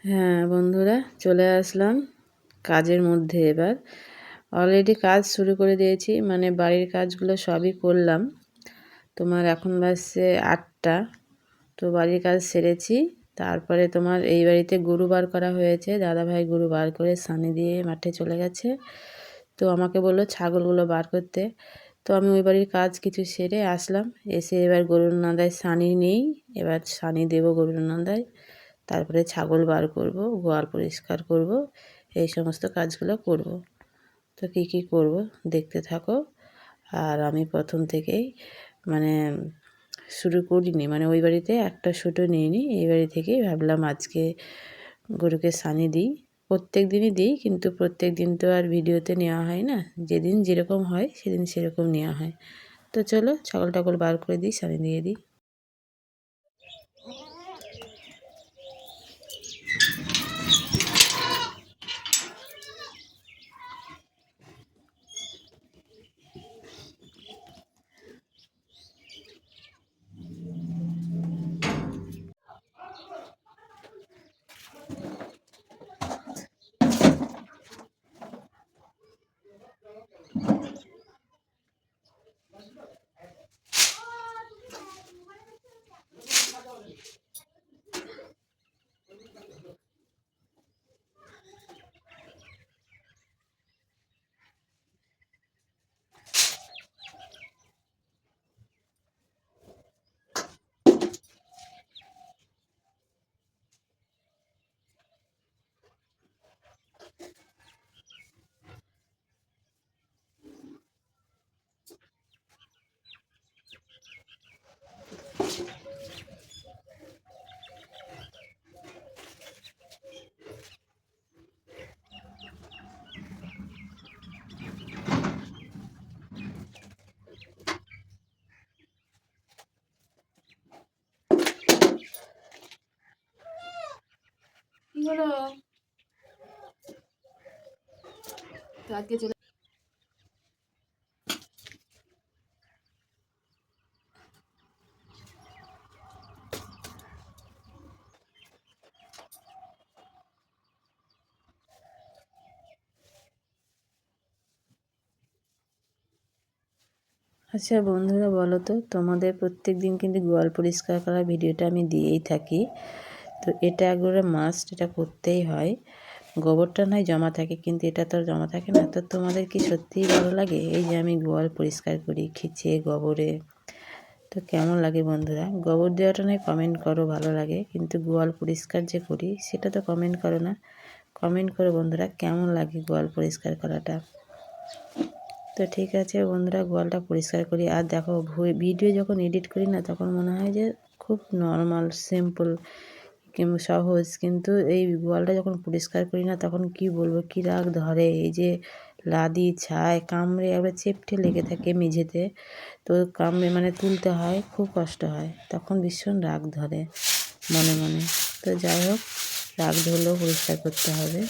হ্যাঁ বন্ধুরা, চলে আসলাম কাজের মধ্যে। এবার অলরেডি কাজ শুরু করে দিয়েছি, মানে বাড়ির কাজগুলো সবই করলাম। তোমার এখন বাজছে 8টা। তো বাড়ির কাজ সেরেছি। তারপরে তোমার এই বাড়িতে গরু বার করা হয়েছে, দাদাভাই গরু বার করে সানি দিয়ে মাঠে চলে গেছে। তো আমাকে বললো ছাগলগুলো বার করতে। তো আমি ওই বাড়ির কাজ কিছু সেরে আসলাম। এসে এবার গরুর নাদায় সানি নেই, এবার সানি দেবো গরুর নাদায়। তারপরে ছাগল বার করব, গোয়াল পরিষ্কার করব, এই সমস্ত কাজগুলো করব। তো কী কী করব দেখতে থাকো। আর আমি প্রথম থেকেই মানে শুরু করিনি, মানে ওই বাড়িতে একটা শ্যুটও নিইনি। এই বাড়ি থেকেই ভাবলাম আজকে গরুকে সানি দিই। প্রত্যেক দিনই দিই, কিন্তু প্রত্যেক দিন তো আর ভিডিওতে নেওয়া হয় না। যেদিন যেরকম হয় সেদিন সেরকম নেওয়া হয়। তো চলো ছাগল টাগল বার করে দিই, সানি দিয়ে দিই। কি হলো? তো আজকে চলে আচ্ছা বন্ধুরা, বলো তো, তোমাদের প্রত্যেক দিন কিন্তু গোয়াল পরিষ্কার করার ভিডিওটা আমি দিয়েই থাকি। তো এটা একবারে মাস্ট, এটা করতেই হয়। গোবরটা নয় জমা থাকে, কিন্তু এটা তো আর জমা থাকে না। তো তোমাদের কি সত্যিই ভালো লাগে এই যে আমি গোয়াল পরিষ্কার করি খিচে গোবরে? তো কেমন লাগে বন্ধুরা? গোবর দেওয়াটা নয় কমেন্ট করো ভালো লাগে, কিন্তু গোয়াল পরিষ্কার যে করি সেটা তো কমেন্ট করো না। কমেন্ট করো বন্ধুরা, কেমন লাগে গোয়াল পরিষ্কার করাটা। তো ঠিক আছে বন্ধুরা, গোয়ালটা পরিষ্কার করি। আর দেখো ভিডিও যখন এডিট করি না, তখন মনে হয় যে খুব নর্মাল সিম্পল কিংবা সহজ, কিন্তু এই গোয়ালটা যখন পরিষ্কার করি না, তখন কি বলবো, কী রাগ ধরে। এই যে লাদি ছাই কামড়ে একবার চেপটে লেগে থাকে মেঝেতে। তো কামড়ে মানে তুলতে হয়, খুব কষ্ট হয়, তখন ভীষণ রাগ ধরে মনে মনে। তো যাই হোক, রাগ ধরলেও পরিষ্কার করতে হবে।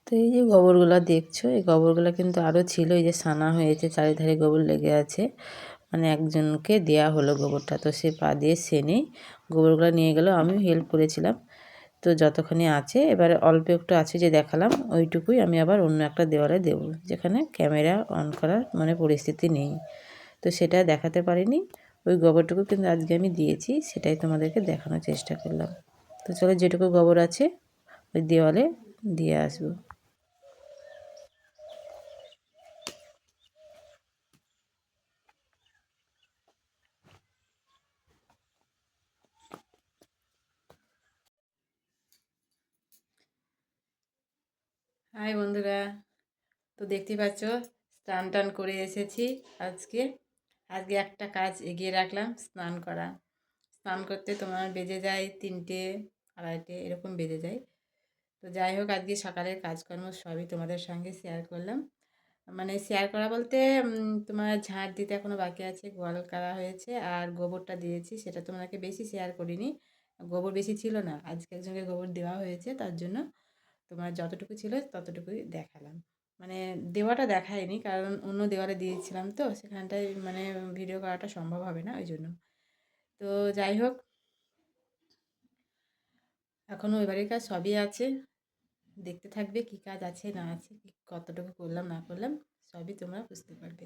তো এই যে গোবরগুলো দেখছো, এই গোবরগুলো কিন্তু আরও ছিল। এই যে সানা হয়েছে, চারিধারে গোবর লেগে আছে। মানে একজনকে দেয়া হলো গোবরটা, তো সে পা দিয়ে সেনে গোবরগুলো নিয়ে গেল। আমিও হেল্প করেছিলাম। তো যতখানি আছে, এবারে অল্প একটু আছে যে দেখালাম, ওইটুকুই আমি আবার অন্য একটা দেওয়ালে দেবো, যেখানে ক্যামেরা অন করার মানে পরিস্থিতি নেই। তো সেটা দেখাতে পারিনি। ওই গোবরটুকু কিন্তু আজকে আমি দিয়েছি, সেটাই তোমাদেরকে দেখানোর চেষ্টা করলাম। তো চলো, যেটুকু গোবর আছে ওই দেওয়ালে দিয়ে আসবো। হাই বন্ধুরা, তো দেখতেই পাচ্ছ স্নান টান করে এসেছি। আজকে আজকে একটা কাজ এগিয়ে রাখলাম, স্নান করা। স্নান করতে তোমার বেজে যায় 3টে 2:30 এরকম বেজে যায়। তো যাই হোক, আজকে সকালের কাজকর্ম সবই তোমাদের সঙ্গে শেয়ার করলাম। মানে শেয়ার করা বলতে তোমার ঝাঁট দিতে এখনও বাকি আছে, গোয়াল করা হয়েছে আর গোবরটা দিয়েছি, সেটা তোমাকে বেশি শেয়ার করিনি। গোবর বেশি ছিল না, আজকে একজনকে গোবর দেওয়া হয়েছে, তার জন্য তোমার যতটুকু ছিল ততটুকুই দেখালাম। মানে দেওয়াটা দেখায়নি, কারণ অন্য দেওয়ালে দিয়েছিলাম, তো সেখানটায় মানে ভিডিও করাটা সম্ভব হবে না, ওই জন্য। তো যাই হোক, এখনও ওই বাড়ির কাজ সবই আছে, দেখতে থাকবে কি কাজ আছে না আছে, কতটুকু করলাম না করলাম সবই তোমরা বুঝতে পারবে।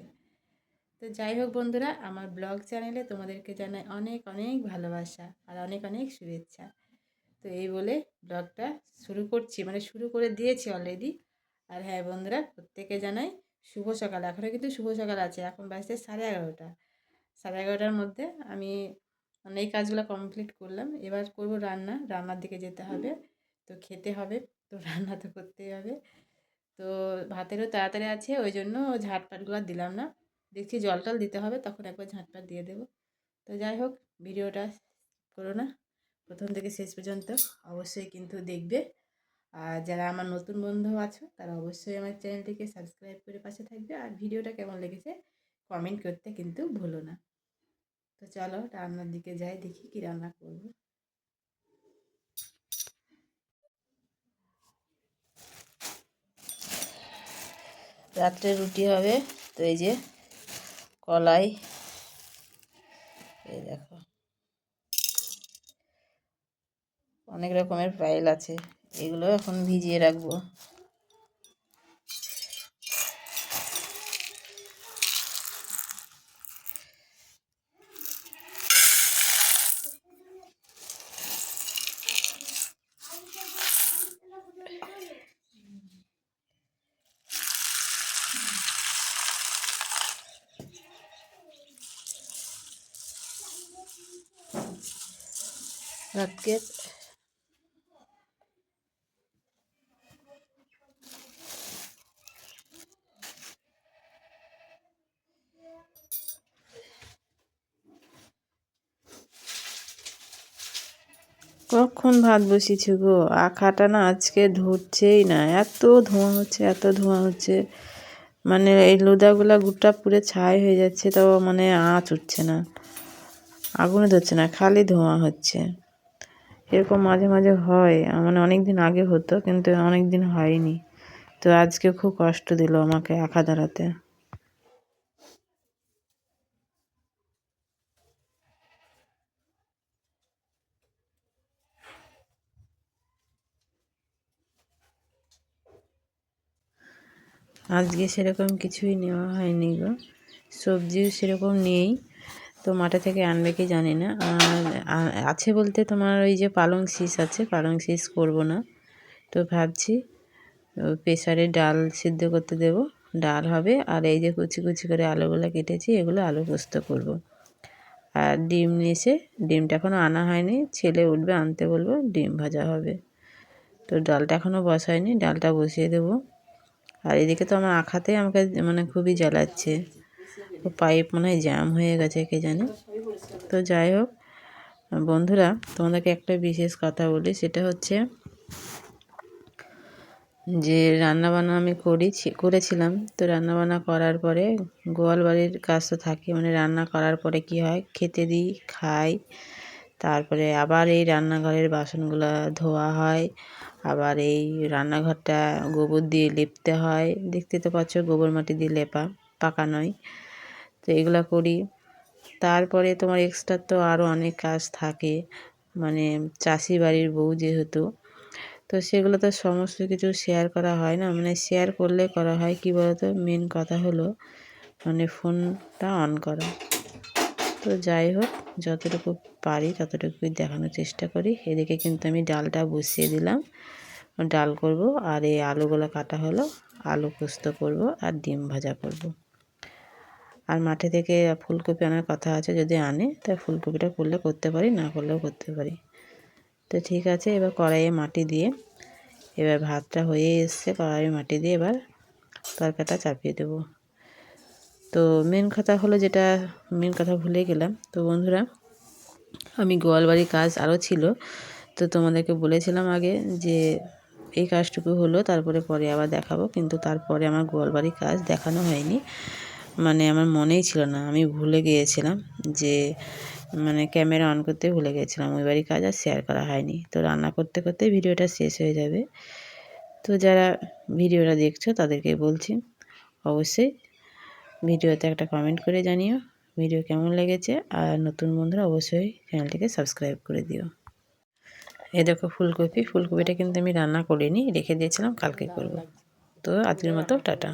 তো যাই হোক বন্ধুরা, আমার ব্লগ চ্যানেলে তোমাদেরকে জানাই অনেক অনেক ভালোবাসা আর অনেক অনেক শুভেচ্ছা। তো এই বলে ব্লগটা শুরু করছি, মানে শুরু করে দিয়েছি অলরেডি। আর হ্যাঁ বন্ধুরা, প্রত্যেকে জানাই শুভ সকাল। এখনও কিন্তু শুভ সকাল আছে, এখন বাজছে 11:30। 11:30টার মধ্যে আমি মানে এই কাজগুলো কমপ্লিট করলাম। এবার করব রান্নার দিকে যেতে হবে, তো খেতে হবে, তো রান্না তো করতেই হবে। তো ভাতেরও তাড়াতাড়ি আছে, ওই জন্য ঝাঁটপাটগুলো দিলাম না। দেখছি জল টল দিতে হবে, তখন একবার ঝাঁটপাট দিয়ে দেবো। তো যাই হোক, ভিডিওটা করো না, প্রথম থেকে শেষ পর্যন্ত অবশ্যই কিন্তু দেখবে। আর যারা আমার নতুন বন্ধু আছো তারা অবশ্যই আমার চ্যানেলটিকে সাবস্ক্রাইব করে পাশে থাকবে, আর ভিডিওটা কেমন লেগেছে কমেন্ট করতে কিন্তু ভুলো না। তো চলো রান্নার দিকে যাই, দেখি কি রান্না করব। রাত্রে রুটি হবে, তো এই যে কলাই, এই দেখো অনেক রকমের পায়েল আছে, এগুলো এখন ভিজিয়ে রাখবো। রাতকে কখন ভাত বসিয়েছি গো, আখাটা না আজকে ধরছেই না, এত ধোঁয়া হচ্ছে এত ধোঁয়া হচ্ছে, মানে এই লুদাগুলা গুড়টা পুরো ছাই হয়ে যাচ্ছে, তাও মানে আঁচ উঠছে না, আগুনে ধরছে না, খালি ধোঁয়া হচ্ছে। এরকম মাঝে মাঝে হয়, মানে অনেক দিন আগে হতো, কিন্তু অনেক দিন হয়নি। তো আজকে খুব কষ্ট দিল আমাকে আখা ধরাতে। আজকে সেরকম কিছুই নেওয়া হয়নি গো, সবজিও সেরকম নেই, তো মাঠে থেকে আনবে কি জানি না। আর আছে বলতে তোমার ওই যে পালং শীষ আছে, পালং শীষ করবো না, তো ভাবছি প্রেসারে ডাল সিদ্ধ করতে দেব, ডাল হবে। আর এই যে কুচি কুচি করে আলুগুলো কেটেছি, এগুলো আলু পোস্ত করব। আর ডিম নিয়েছে, ডিমটা এখনও আনা হয়নি, ছেলে উঠবে আনতে বলবো, ডিম ভাজা হবে। তো ডালটা এখনও বসায়নি, ডালটা বসিয়ে দেবো। আর এদিকে তো আমার আখাতে আমাকে মানে খুবই জ্বালাচ্ছে, ও পাইপ মনে হয় জ্যাম হয়ে গেছে কে জানে। তো যাই হোক বন্ধুরা, তোমাদেরকে একটা বিশেষ কথা বলি, সেটা হচ্ছে যে রান্নাবান্না আমি করেছিলাম। তো রান্নাবান্না করার পরে গোয়াল বাড়ির কাজ তো থাকে, মানে রান্না করার পরে কি হয়, খেতে দিই, খাই, তারপরে আবার এই রান্নাঘরের বাসনগুলো ধোয়া হয়, আবার এই রান্নাঘরটা গোবর দিয়ে লেপতে হয়, দেখতে তো পাচ্ছ গোবর মাটি দিয়ে লেপা, পাকা নয়। তো এগুলো করি। তারপরে তোমার এক্সট্রা তো আরও অনেক কাজ থাকে, মানে চাষি বাড়ির বউ যেহেতু, তো সেগুলো তো সমস্ত কিছু শেয়ার করা হয় না, মানে শেয়ার করলে করা হয় কি বলতো, মেন কথা হলো মানে ফোনটা অন করা। তো যাই হোক, যতটুকু পারি ততটুকুই দেখানোর চেষ্টা করি। এদিকে কিন্তু আমি ডালটা বসিয়ে দিলাম, ডাল করব, আর এই আলুগুলো কাটা হলো, আলু পোস্ত করব আর ডিম ভাজা করব। আর মাঠে থেকে ফুলকপি আনার কথা আছে, যদি আনে তাই ফুলকপিটা করলে করতে পারি, না করলেও করতে পারি। তো ঠিক আছে, এবার কড়াইয়ে মাটি দিয়ে এবার ভাতটা হয়ে এসছে, কড়াই মাটি দিয়ে এবার তরকাটা চাপিয়ে দেবো। তো মেন কথা হলো, যেটা মেন কথা ভুলে গেলাম, তো বন্ধুরা আমি গোয়ালবাড়ির কাজ আরও ছিল, তো তোমাদেরকে বলেছিলাম আগে যে এই কাজটুকু হলো, তারপরে পরে আবার দেখাবো, কিন্তু তারপরে আমার গোয়ালবাড়ির কাজ দেখানো হয়নি, মানে আমার মনেই ছিল না, আমি ভুলে গিয়েছিলাম যে মানে ক্যামেরা অন করতে ভুলে গেছিলাম, ওই বাড়ির কাজ আর শেয়ার করা হয়নি। তো রান্না করতে করতে ভিডিওটা শেষ হয়ে যাবে। তো যারা ভিডিওটা দেখছো তাদেরকে বলছি, অবশ্যই ভিডিওতে একটা কমেন্ট করে জানিও ভিডিও কেমন লেগেছে, আর নতুন বন্ধুরা অবশ্যই চ্যানেলটিকে সাবস্ক্রাইব করে দিও। এই দেখো ফুলকপিটা কিন্তু আমি রান্না করিনি, রেখে দিয়েছিলাম, কালকে করব। তো আজকের মতো টাটা।